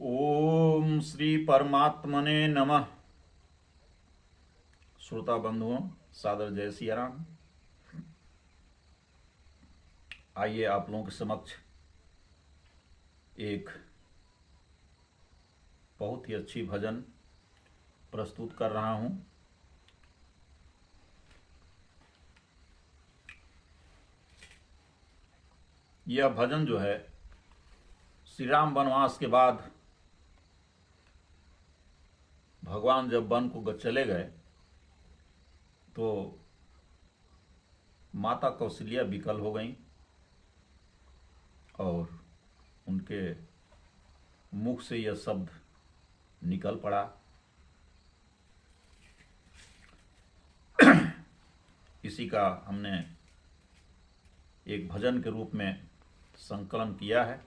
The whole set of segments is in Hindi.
ओम श्री परमात्मने नमः। श्रोता बंधुओं, सादर जय सिया राम। आइए आप लोगों के समक्ष एक बहुत ही अच्छी भजन प्रस्तुत कर रहा हूं। यह भजन जो है श्री राम वनवास के बाद भगवान जब वन को चले गए तो माता कौशल्या विकल हो गईं और उनके मुख से यह शब्द निकल पड़ा। इसी का हमने एक भजन के रूप में संकलन किया है।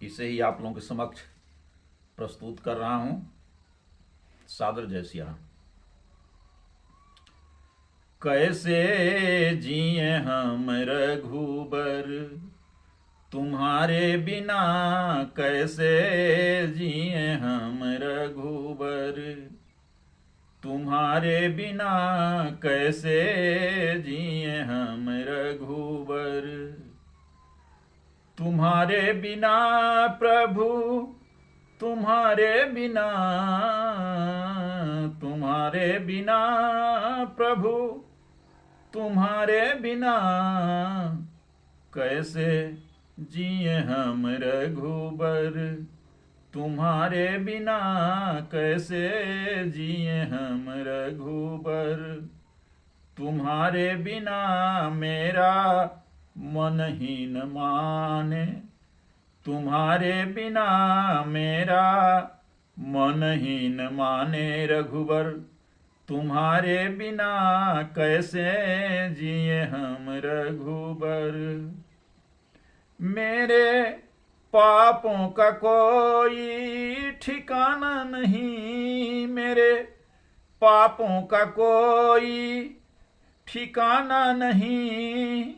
इसे ही आप लोगों के समक्ष प्रस्तुत कर रहा हूं। सादर जय सिया राम। कैसे जिए हम रघुबर तुम्हारे बिना, कैसे जिए हम रघुबर तुम्हारे बिना, कैसे जिए हम रघुबर तुम्हारे बिना प्रभु, तुम्हारे बिना, तुम्हारे बिना प्रभु, तुम्हारे बिना, कैसे जिए हम रघुबर तुम्हारे बिना, कैसे जिए हम रघुबर तुम्हारे बिना मेरा मन ही न माने, तुम्हारे बिना मेरा मन ही न माने रघुबर तुम्हारे बिना, कैसे जिए हम रघुबर। मेरे पापों का कोई ठिकाना नहीं, मेरे पापों का कोई ठिकाना नहीं,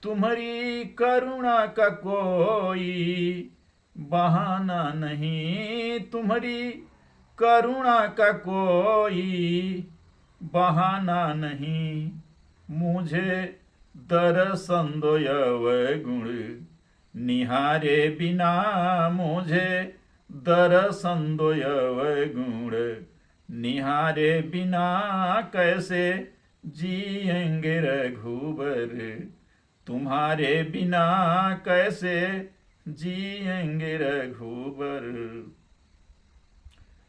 तुम्हारी करुणा का कोई बहाना नहीं, तुम्हारी करुणा का कोई बहाना नहीं। मुझे दर्शन दो गुण निहारे बिना, मुझे दर्शन दो गुण निहारे बिना, कैसे जिएंगे रघुबर तुम्हारे बिना, कैसे जिएंगे रघुबर।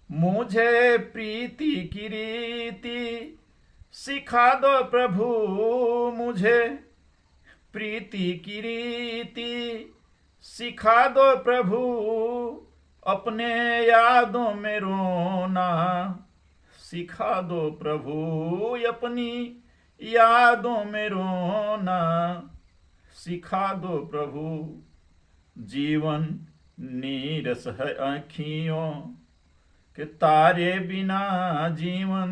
मुझे प्रीति की रीति सिखा दो प्रभु, मुझे प्रीति की रीति सिखा दो प्रभु, अपने यादों में रोना सिखा दो प्रभु, अपनी यादों में रोना सिखा दो प्रभु। जीवन नीरस है आँखियों के तारे बिना, जीवन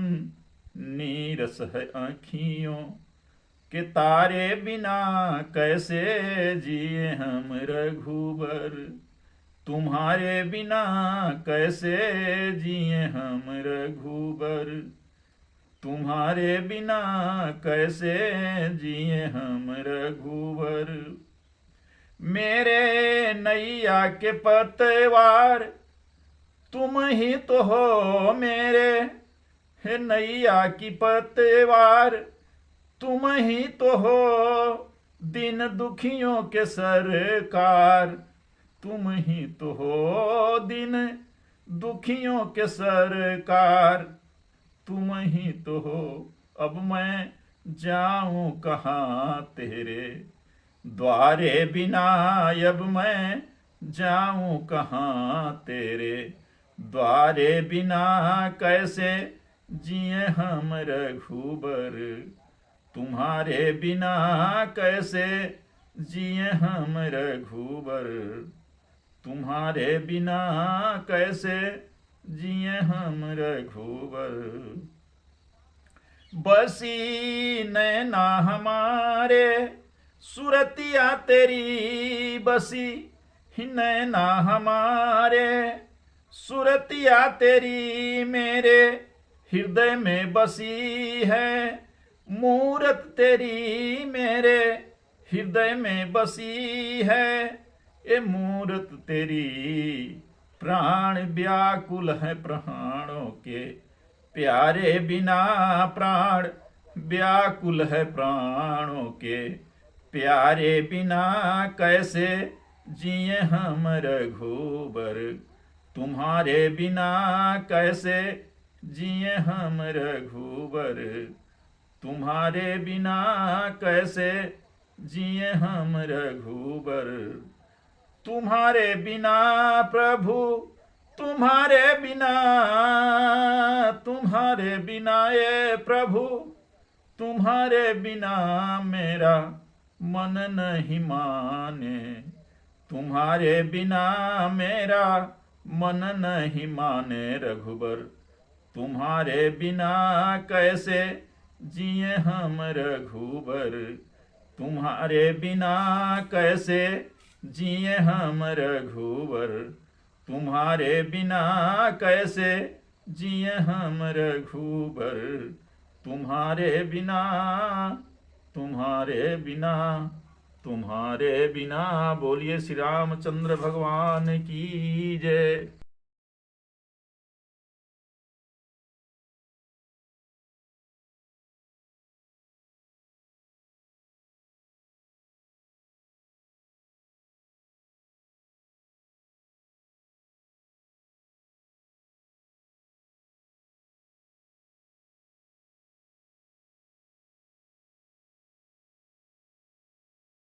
नीरस है आँखियों के तारे बिना, कैसे जिए हम रघुबर तुम्हारे बिना, कैसे जिए हम रघुबर तुम्हारे बिना, कैसे जिए हम रघुबर। मेरे नैया के पतवार तुम ही तो हो, मेरे नैया की पतवार तुम ही तो हो, दिन दुखियों के सरकार तुम ही तो हो, दिन दुखियों के सरकार तुम ही तो हो। अब मैं जाऊं कहाँ तेरे द्वारे बिना, अब मैं जाऊं कहाँ तेरे द्वारे बिना, कैसे जिए हम रघुबर तुम्हारे बिना, कैसे जिए हम रघुबर तुम्हारे बिना, कैसे जिए हम रघुबर। बसी नैना हमारे सुरतिया तेरी बसी ही नैना हमारे, सुरतिया तेरी मेरे हृदय में बसी है, मूरत तेरी मेरे हृदय में बसी है, ये मूरत तेरी प्राण व्याकुल है प्राणों के, प्यारे बिना प्राण व्याकुल है प्राणों के, प्यारे बिना कैसे जिए हम रघुबर, तुम्हारे बिना कैसे जिए हम रघुबर, तुम्हारे बिना कैसे जिए हम रघुबर, तुम्हारे बिना प्रभु, तुम्हारे बिना, तुम्हारे बिना ये प्रभु, तुम्हारे बिना मेरा मन नहीं माने, तुम्हारे बिना मेरा मन नहीं माने रघुबर, तुम्हारे बिना कैसे जिए हम रघुबर, तुम्हारे बिना कैसे जिए हम रघुबर, तुम्हारे बिना कैसे जिए हम रघुबर, तुम्हारे बिना, तुम्हारे बिना, तुम्हारे बिना। बोलिए श्री रामचंद्र भगवान की जय।